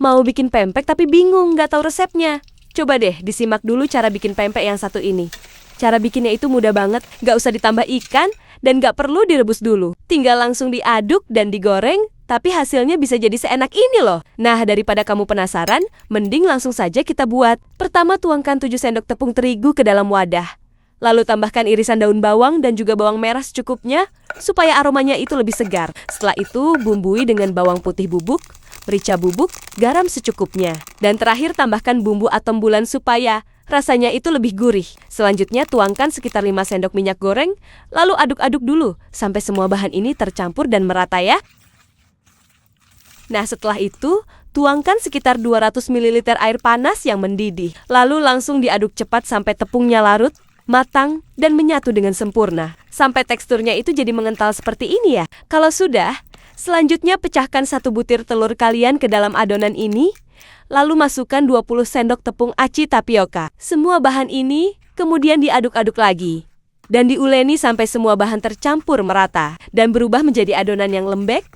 Mau bikin pempek tapi bingung, nggak tahu resepnya. Coba deh disimak dulu cara bikin pempek yang satu ini. Cara bikinnya itu mudah banget, nggak usah ditambah ikan dan nggak perlu direbus dulu. Tinggal langsung diaduk dan digoreng, tapi hasilnya bisa jadi seenak ini loh. Nah, daripada kamu penasaran, mending langsung saja kita buat. Pertama, tuangkan 7 sendok tepung terigu ke dalam wadah. Lalu tambahkan irisan daun bawang dan juga bawang merah secukupnya, supaya aromanya itu lebih segar. Setelah itu, bumbui dengan bawang putih bubuk, merica bubuk, garam secukupnya. Dan terakhir tambahkan bumbu atom bulan supaya rasanya itu lebih gurih. Selanjutnya tuangkan sekitar 5 sendok minyak goreng, lalu aduk-aduk dulu sampai semua bahan ini tercampur dan merata ya. Nah, setelah itu, tuangkan sekitar 200 ml air panas yang mendidih. Lalu langsung diaduk cepat sampai tepungnya larut, matang, dan menyatu dengan sempurna. Sampai teksturnya itu jadi mengental seperti ini ya. Kalau sudah, selanjutnya pecahkan 1 butir telur kalian ke dalam adonan ini, lalu masukkan 20 sendok tepung aci tapioka. Semua bahan ini kemudian diaduk-aduk lagi. Dan diuleni sampai semua bahan tercampur merata dan berubah menjadi adonan yang lembek,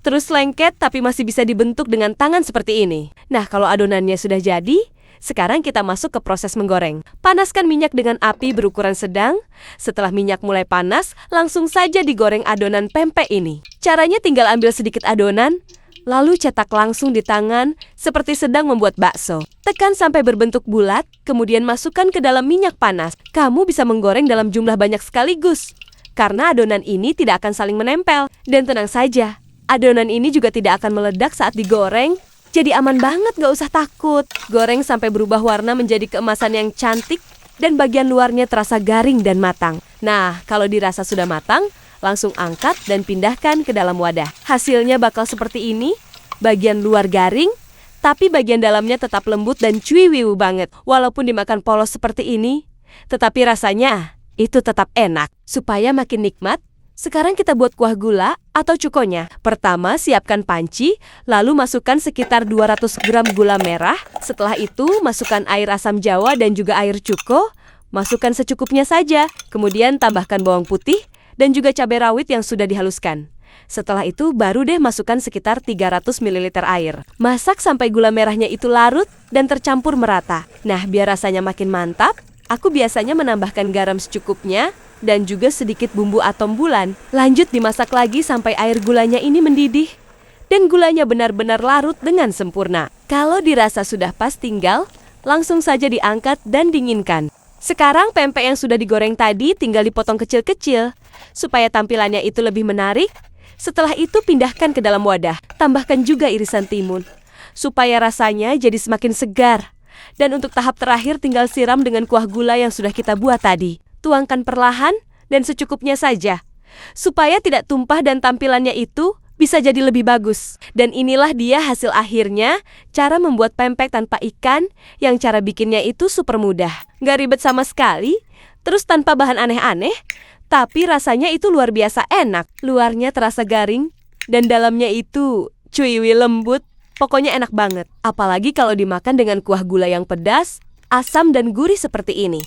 terus lengket tapi masih bisa dibentuk dengan tangan seperti ini. Nah, kalau adonannya sudah jadi, sekarang kita masuk ke proses menggoreng. Panaskan minyak dengan api berukuran sedang. Setelah minyak mulai panas, langsung saja digoreng adonan pempek ini. Caranya tinggal ambil sedikit adonan, lalu cetak langsung di tangan seperti sedang membuat bakso. Tekan sampai berbentuk bulat, kemudian masukkan ke dalam minyak panas. Kamu bisa menggoreng dalam jumlah banyak sekaligus, karena adonan ini tidak akan saling menempel. Dan tenang saja, adonan ini juga tidak akan meledak saat digoreng. Jadi aman banget, gak usah takut. Goreng sampai berubah warna menjadi keemasan yang cantik dan bagian luarnya terasa garing dan matang. Nah, kalau dirasa sudah matang, langsung angkat dan pindahkan ke dalam wadah. Hasilnya bakal seperti ini, bagian luar garing, tapi bagian dalamnya tetap lembut dan cuiwiu banget. Walaupun dimakan polos seperti ini, tetapi rasanya itu tetap enak. Supaya makin nikmat, sekarang kita buat kuah gula atau cukonya. Pertama, siapkan panci, lalu masukkan sekitar 200 gram gula merah. Setelah itu, masukkan air asam jawa dan juga air cuko. Masukkan secukupnya saja. Kemudian tambahkan bawang putih dan juga cabai rawit yang sudah dihaluskan. Setelah itu, baru deh masukkan sekitar 300 ml air. Masak sampai gula merahnya itu larut dan tercampur merata. Nah, biar rasanya makin mantap, aku biasanya menambahkan garam secukupnya dan juga sedikit bumbu atom bulan. Lanjut dimasak lagi sampai air gulanya ini mendidih dan gulanya benar-benar larut dengan sempurna. Kalau dirasa sudah pas, tinggal langsung saja diangkat dan dinginkan. Sekarang pempek yang sudah digoreng tadi tinggal dipotong kecil-kecil supaya tampilannya itu lebih menarik. Setelah itu pindahkan ke dalam wadah. Tambahkan juga irisan timun supaya rasanya jadi semakin segar. Dan untuk tahap terakhir tinggal siram dengan kuah gula yang sudah kita buat tadi. Tuangkan perlahan dan secukupnya saja, supaya tidak tumpah dan tampilannya itu bisa jadi lebih bagus. Dan inilah dia hasil akhirnya, cara membuat pempek tanpa ikan yang cara bikinnya itu super mudah. Nggak ribet sama sekali, terus tanpa bahan aneh-aneh, tapi rasanya itu luar biasa enak. Luarnya terasa garing dan dalamnya itu cuiwi lembut, pokoknya enak banget. Apalagi kalau dimakan dengan kuah gula yang pedas, asam dan gurih seperti ini.